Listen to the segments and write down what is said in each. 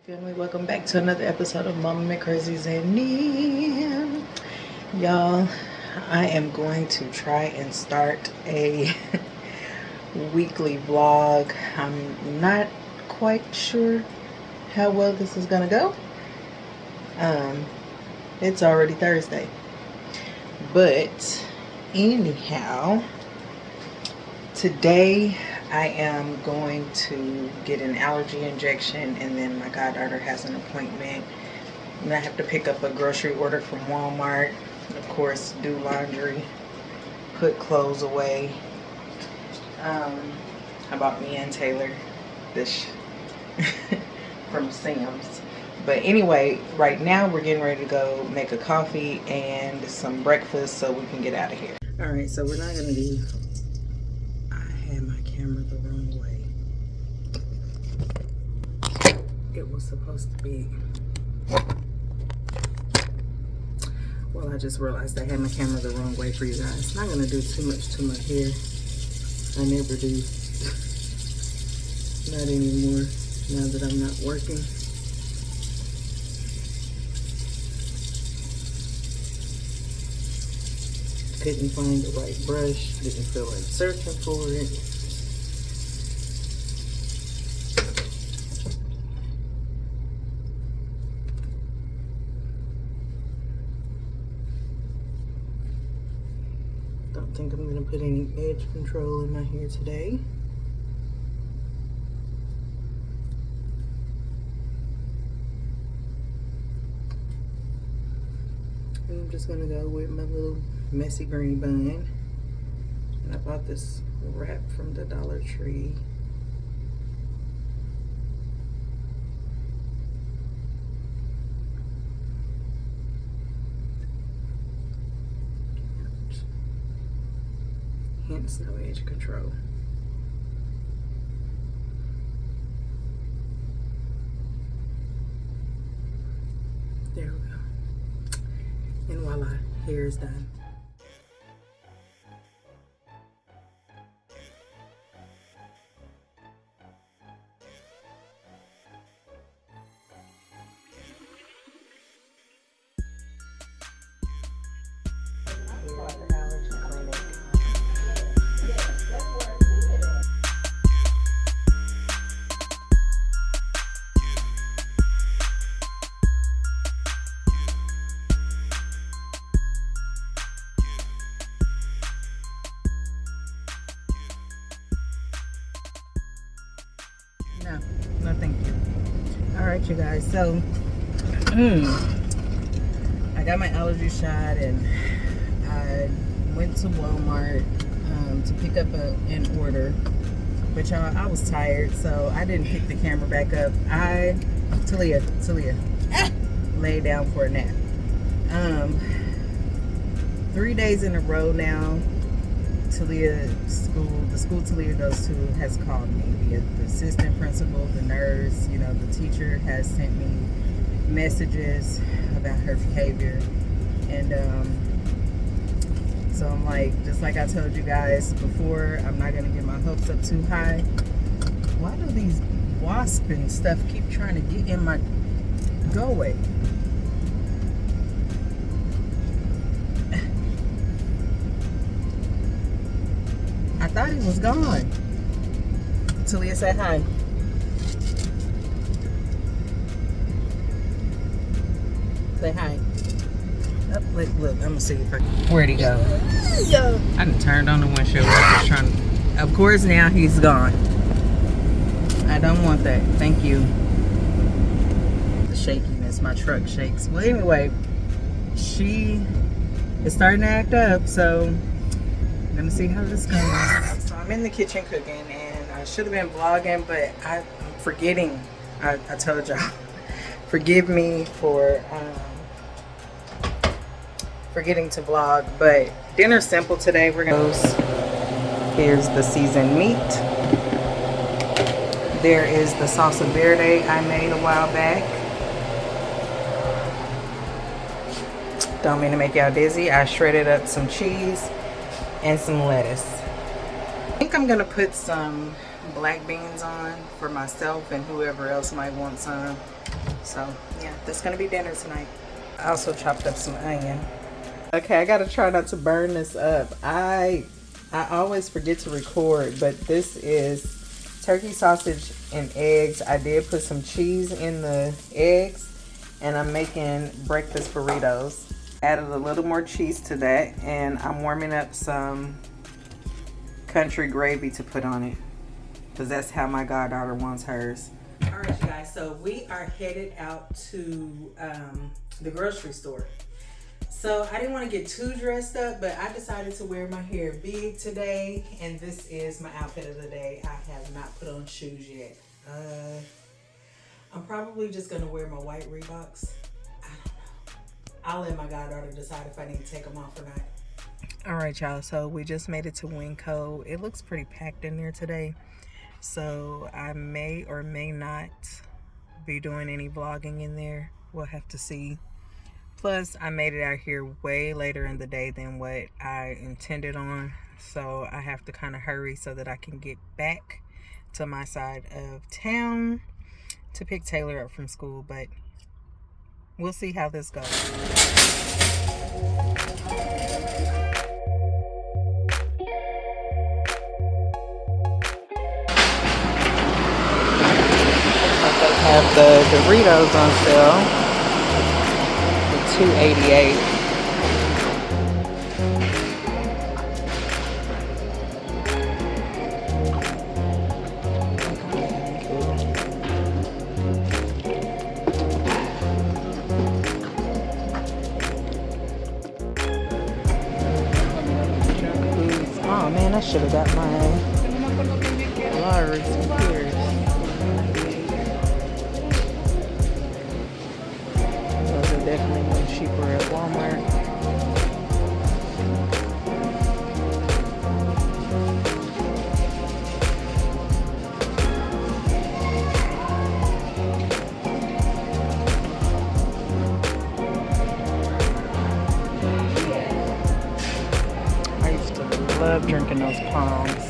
Family, welcome back to another episode of Mama McCrazy's and Nim. Y'all, I am going to try and start a weekly vlog. I'm not quite sure how well this is gonna go. It's already Thursday, but anyhow, today I am going to get an allergy injection, and then my goddaughter has an appointment, and I have to pick up a grocery order from Walmart. Of course, do laundry, put clothes away. I bought me and Taylor this from Sam's. But anyway, right now we're getting ready to go make a coffee and some breakfast so we can get out of here. All right, so we're not gonna do. I had my camera the wrong way. It was supposed to be. Well, I just realized I had my camera the wrong way for you guys. Not gonna do too much to my hair. I never do. Not anymore. Now that I'm not working. Couldn't find the right brush. Didn't feel like searching for it. Don't think I'm gonna put any edge control in my hair today. And I'm just gonna go with my little messy green bun. And I bought this wrap from the Dollar Tree. Hence no edge control. There we go. And voila, hair is done. No, thank you. All right, you guys. So, I got my allergy shot, and I went to Walmart to pick up an order. But y'all, I was tired, so I didn't pick the camera back up. Talia, laid down for a nap. 3 days in a row now. The school Talia goes to has called me. The assistant principal, the nurse, the teacher has sent me messages about her behavior. And so I'm like, just like I told you guys before, I'm not going to get my hopes up too high. Why do these wasps and stuff keep trying to get in my... Go away. I thought he was gone. Talia, say hi. Say hi. Oh, look, I'm gonna see if I can. Where'd he go? I done turned on the windshield. Just trying to... Of course, now he's gone. I don't want that. Thank you. The shakiness, my truck shakes. Well, anyway, she is starting to act up, so I'm gonna see how this goes. So I'm in the kitchen cooking, and I should have been vlogging, but I'm forgetting. I told y'all. Forgive me for forgetting to vlog, but dinner's simple today. We're gonna... Here's the seasoned meat. There is the salsa verde I made a while back. Don't mean to make y'all dizzy. I shredded up some cheese and some lettuce. I think I'm gonna put some black beans on for myself and whoever else might want some. So yeah, that's gonna be dinner tonight. I also chopped up some onion. Okay, I gotta try not to burn this up. I always forget to record, but this is turkey sausage and eggs. I did put some cheese in the eggs, and I'm making breakfast burritos. Added a little more cheese to that, and I'm warming up some country gravy to put on it, because that's how my goddaughter wants hers. All right, you guys, so we are headed out to the grocery store. So I didn't want to get too dressed up, but I decided to wear my hair big today, and this is my outfit of the day. I have not put on shoes yet. I'm probably just gonna wear my white Reeboks. I don't know. I'll let my goddaughter decide if I need to take them off or not. All right, y'all, so we just made it to Winco. It looks pretty packed in there today, so I may or may not be doing any vlogging in there. We'll have to see. Plus, I made it out here way later in the day than what I intended on, so I have to kind of hurry so that I can get back to my side of town to pick Taylor up from school, but we'll see how this goes. They have the Doritos on sale. $2.88. Oh man, I should have got my lottery secures. Those are definitely cheaper at Walmart. I used to love drinking those palms.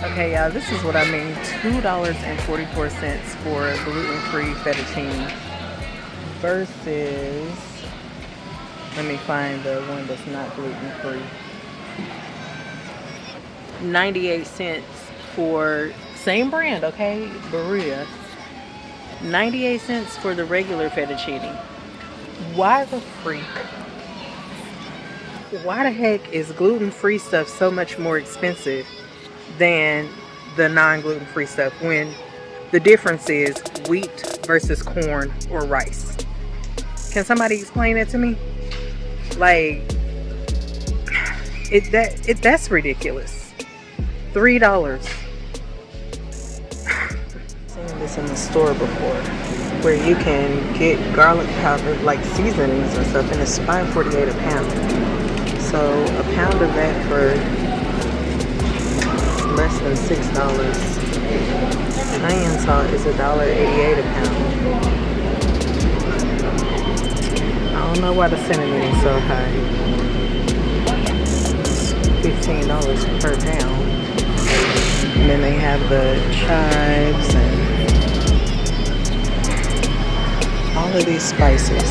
Okay, y'all, this is what I mean. $2.44 for gluten-free fettuccine versus, let me find the one that's not gluten-free. 98 cents for, same brand, okay, Berea. 98 cents for the regular fettuccine. Why the freak? Why the heck is gluten-free stuff so much more expensive than the non-gluten free stuff, when the difference is wheat versus corn or rice. Can somebody explain it to me? Like, that's ridiculous. $3. Seen this in the store before, where you can get garlic powder, like seasonings and stuff, and it's $5.48 a pound. So a pound of that for less than $6. Cayenne salt is $1.88 a pound. I don't know why the cinnamon is so high. It's $15 per pound. And then they have the chives and all of these spices.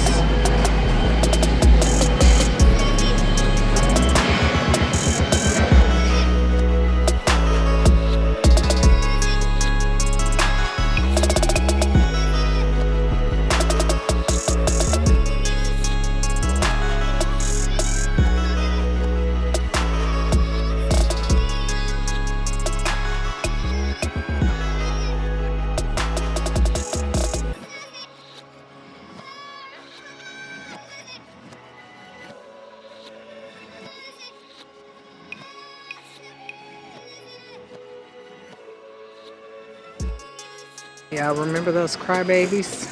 Y'all remember those crybabies?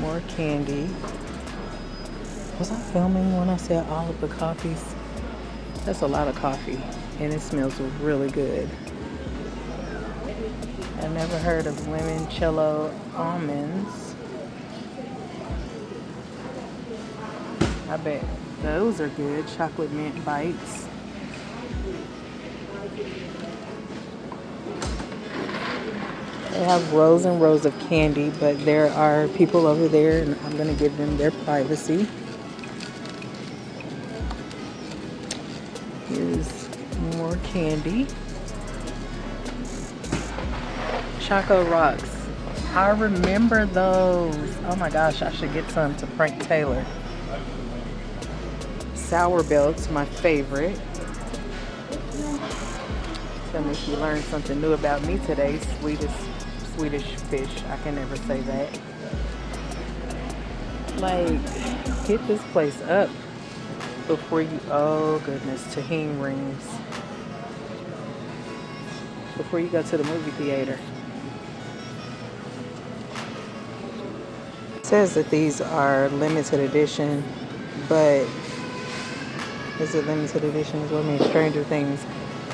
More candy. Was I filming when I said all of the coffees? That's a lot of coffee, and it smells really good. I never heard of limoncello almonds. I bet those are good. Chocolate mint bites. They have rows and rows of candy, but there are people over there, and I'm going to give them their privacy. Here's more candy. Choco Rocks. I remember those. Oh my gosh, I should get some to prank Taylor. Sour Belts, my favorite. Tell me if you learned something new about me today. Swedish fish. I can never say that. Like, hit this place up before you, oh goodness, tahini rings. Before you go to the movie theater. It says that these are limited edition, but is it limited edition? Is what I mean, Stranger Things.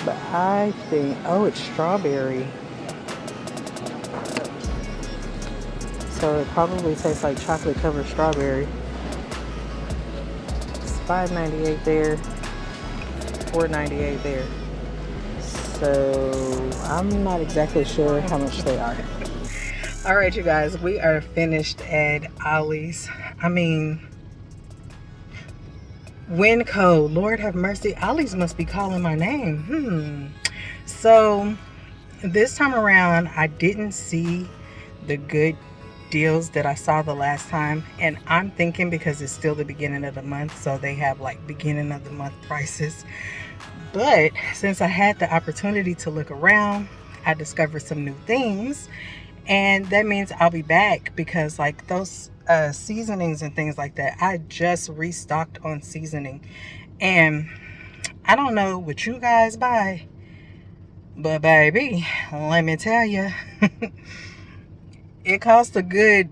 But I think, oh, it's strawberry. So it probably tastes like chocolate covered strawberry. It's $5.98 there, $4.98 there. So I'm not exactly sure how much they are. All right, you guys, we are finished at Ollie's. I mean, Winco, Lord have mercy. Ollie's must be calling my name. So this time around, I didn't see the good deals that I saw the last time, and I'm thinking because it's still the beginning of the month, so they have like beginning of the month prices. But since I had the opportunity to look around, I discovered some new things, and that means I'll be back because like those seasonings and things like that, I just restocked on seasoning. And I don't know what you guys buy, but baby, let me tell you, it costs a good,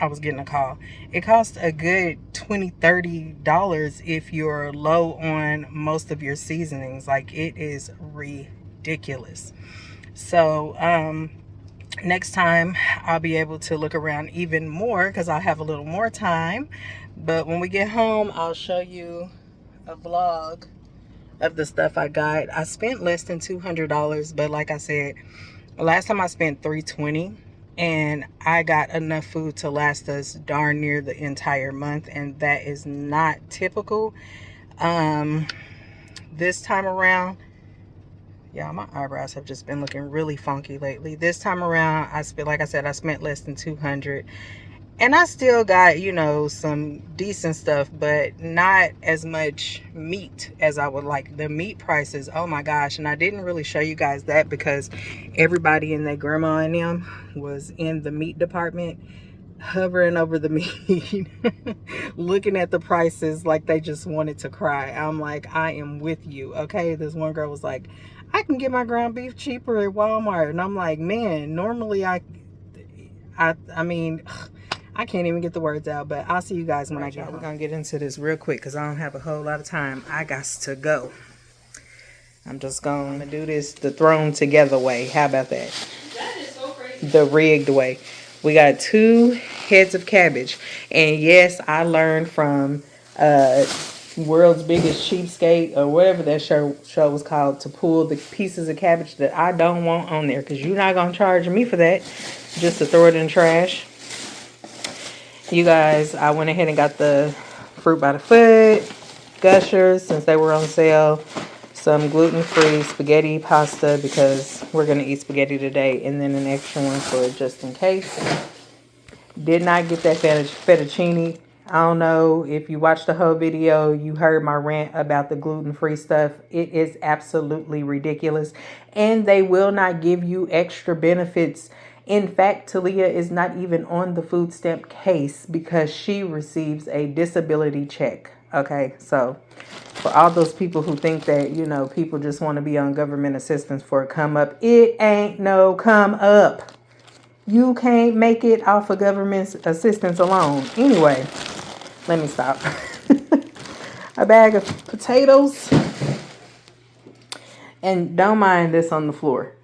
I was getting a call. It costs a good $20-$30 if you're low on most of your seasonings. Like, it is ridiculous. So next time I'll be able to look around even more because I'll have a little more time. But when we get home, I'll show you a vlog of the stuff I got. I spent less than $200, but like I said, last time I spent $320, and I got enough food to last us darn near the entire month, and that is not typical. This time around, yeah, my eyebrows have just been looking really funky lately. This time around, like I said, I spent less than 200, and I still got, you know, some decent stuff, but not as much meat as I would like. The meat prices, oh my gosh. And I didn't really show you guys that because everybody and their grandma and them was in the meat department, hovering over the meat, looking at the prices like they just wanted to cry. I'm like, I am with you, okay? This one girl was like, I can get my ground beef cheaper at Walmart. And I'm like, man, normally I mean, I can't even get the words out, but I'll see you guys when I get home. We're going to get into this real quick because I don't have a whole lot of time. I got to go. I'm just going to do this the thrown together way. How about that? That is so crazy. The rigged way. We got 2 heads of cabbage. And yes, I learned from World's Biggest Cheapskate or whatever that show was called to pull the pieces of cabbage that I don't want on there because you're not going to charge me for that just to throw it in the trash. You guys, I went ahead and got the fruit by the foot, Gushers, since they were on sale, some gluten-free spaghetti pasta because we're going to eat spaghetti today, and then an extra one for just in case. Did not get that fettuccine. I don't know if you watched the whole video, you heard my rant about the gluten-free stuff. It is absolutely ridiculous, and they will not give you extra benefits. In fact, Talia is not even on the food stamp case because she receives a disability check. Okay, so for all those people who think that, you know, people just want to be on government assistance for a come up, it ain't no come up. You can't make it off of government assistance alone. Anyway, let me stop. A bag of potatoes. And don't mind this on the floor.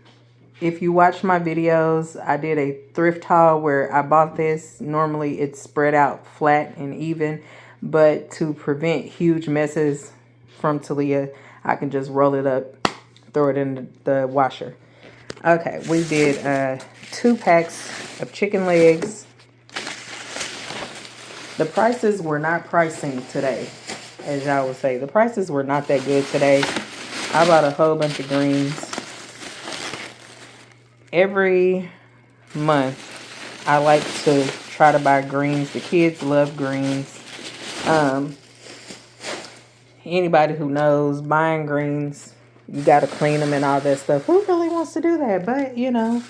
If you watch my videos, I did a thrift haul where I bought this. Normally it's spread out flat and even, but to prevent huge messes from Talia, I can just roll it up, throw it in the washer. Okay, we did 2 packs of chicken legs. The prices were not pricing today, as y'all would say. The prices were not that good today. I bought a whole bunch of greens. Every month, I like to try to buy greens. The kids love greens. Anybody who knows, buying greens, you got to clean them and all that stuff. Who really wants to do that? But, you know,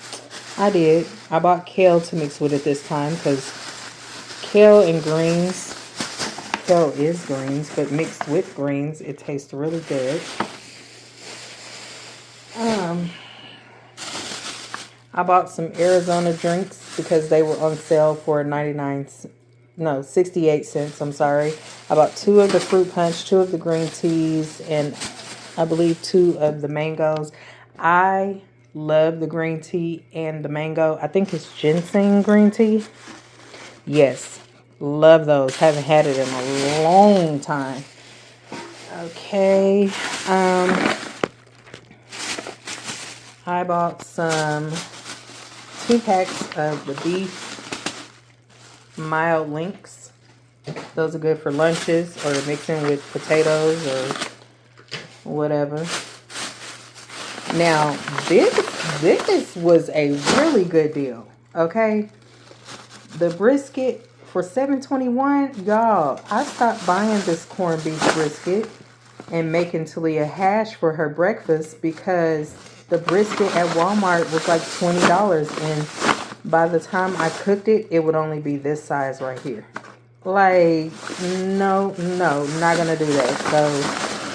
I did. I bought kale to mix with it this time because kale and greens, kale is greens, but mixed with greens, it tastes really good. I bought some Arizona drinks because they were on sale for 68 cents, I'm sorry. I bought 2 of the fruit punch, 2 of the green teas, and I believe 2 of the mangoes. I love the green tea and the mango. I think it's ginseng green tea. Yes, love those. Haven't had it in a long time. Okay, I bought some 2 packs of the beef mild links. Those are good for lunches or mixing with potatoes or whatever. Now, this was a really good deal, okay? The brisket for $7.21, y'all. I stopped buying this corned beef brisket and making Talia hash for her breakfast because the brisket at Walmart was like $20, and by the time I cooked it, it would only be this size right here. Like, no, not gonna do that. So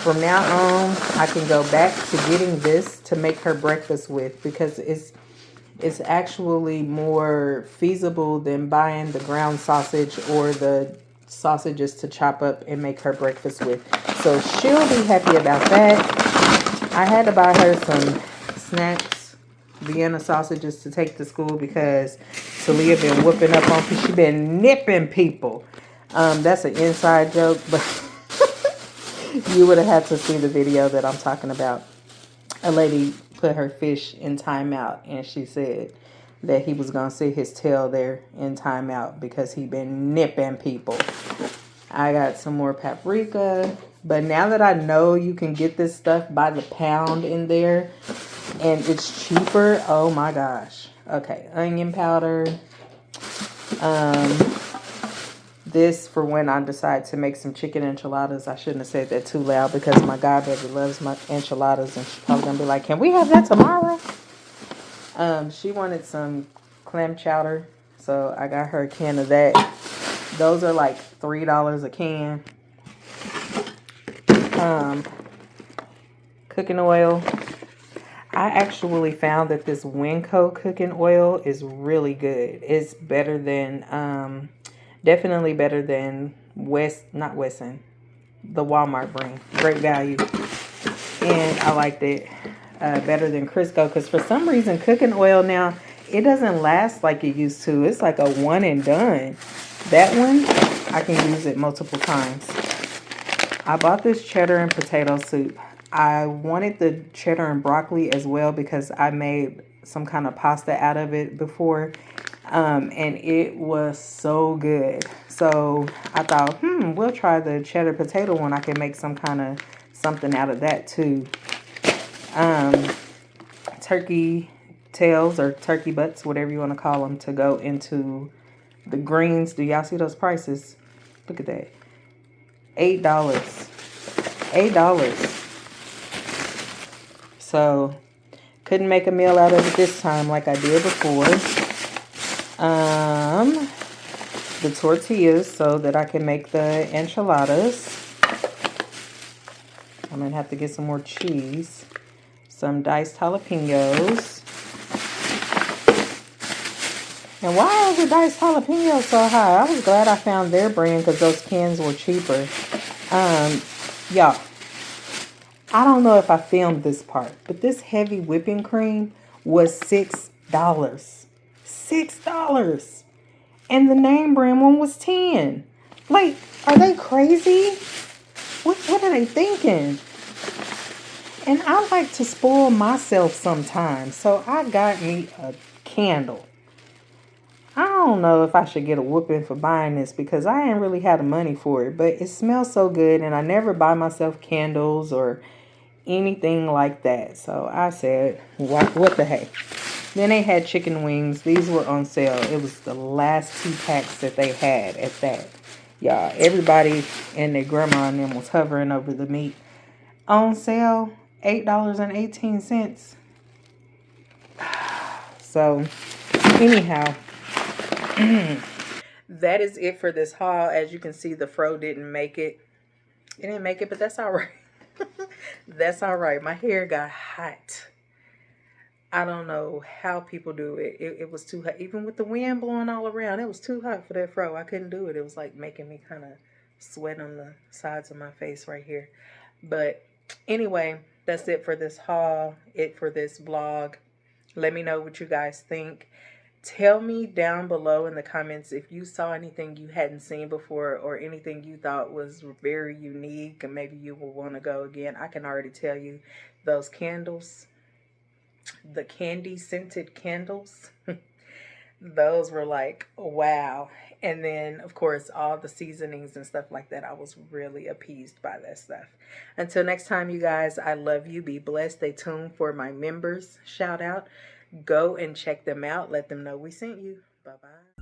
from now on, I can go back to getting this to make her breakfast with because It's actually more feasible than buying the ground sausage or the sausages to chop up and make her breakfast with. So she'll be happy about that. I had to buy her some snacks, Vienna sausages to take to school because Talia been whooping up on people. She been nipping people. That's an inside joke, but you would have had to see the video that I'm talking about. A lady put her fish in timeout, and she said that he was going to sit his tail there in timeout because he been nipping people. I got some more paprika, but now that I know you can get this stuff by the pound in there and it's cheaper, oh my gosh. Okay, onion powder. This for when I decide to make some chicken enchiladas. I shouldn't have said that too loud because my godbaby loves my enchiladas and she's probably gonna be like, can we have that tomorrow? She wanted some clam chowder, so I got her a can of that. Those are like $3 a can. Cooking oil. I actually found that this Winco cooking oil is really good. It's better than definitely better than not Wesson, the Walmart brand. Great value. And I liked it better than Crisco because for some reason cooking oil now, it doesn't last like it used to. It's like a one and done. That one, I can use it multiple times. I bought this cheddar and potato soup. I wanted the cheddar and broccoli as well because I made some kind of pasta out of it before. And it was so good. So I thought, we'll try the cheddar potato one. I can make some kind of something out of that too. Turkey tails or turkey butts, whatever you want to call them, to go into the greens. Do y'all see those prices? Look at that. $8. $8. So couldn't make a meal out of it this time like I did before. The tortillas so that I can make the enchiladas. I'm gonna have to get some more cheese, some diced jalapenos. And why are the diced jalapenos so high? I was glad I found their brand because those cans were cheaper. Y'all, I don't know if I filmed this part, but this heavy whipping cream was $6. $6. And the name brand one was 10. Like, are they crazy? What are they thinking? And I like to spoil myself sometimes. So I got me a candle. I don't know if I should get a whooping for buying this because I ain't really had the money for it. But it smells so good and I never buy myself candles or anything like that. So I said, what the heck? Then they had chicken wings. These were on sale. It was the last 2 packs that they had at that. Y'all, everybody and their grandma and them was hovering over the meat. On sale, $8.18. So, anyhow, that is it for this haul. As you can see, the fro didn't make it. It didn't make it, but that's all right. That's all right. My hair got hot. I don't know how people do it. It was too hot. Even with the wind blowing all around, it was too hot for that fro. I couldn't do it. It was like making me kind of sweat on the sides of my face right here. But anyway, that's it for this haul. It for this vlog. Let me know what you guys think. Tell me down below in the comments if you saw anything you hadn't seen before or anything you thought was very unique and maybe you will want to go again. I can already tell you those candles, the candy scented candles, those were like, wow. And then, of course, all the seasonings and stuff like that. I was really appeased by that stuff. Until next time, you guys, I love you. Be blessed. Stay tuned for my members shout out. Go and check them out. Let them know we sent you. Bye-bye.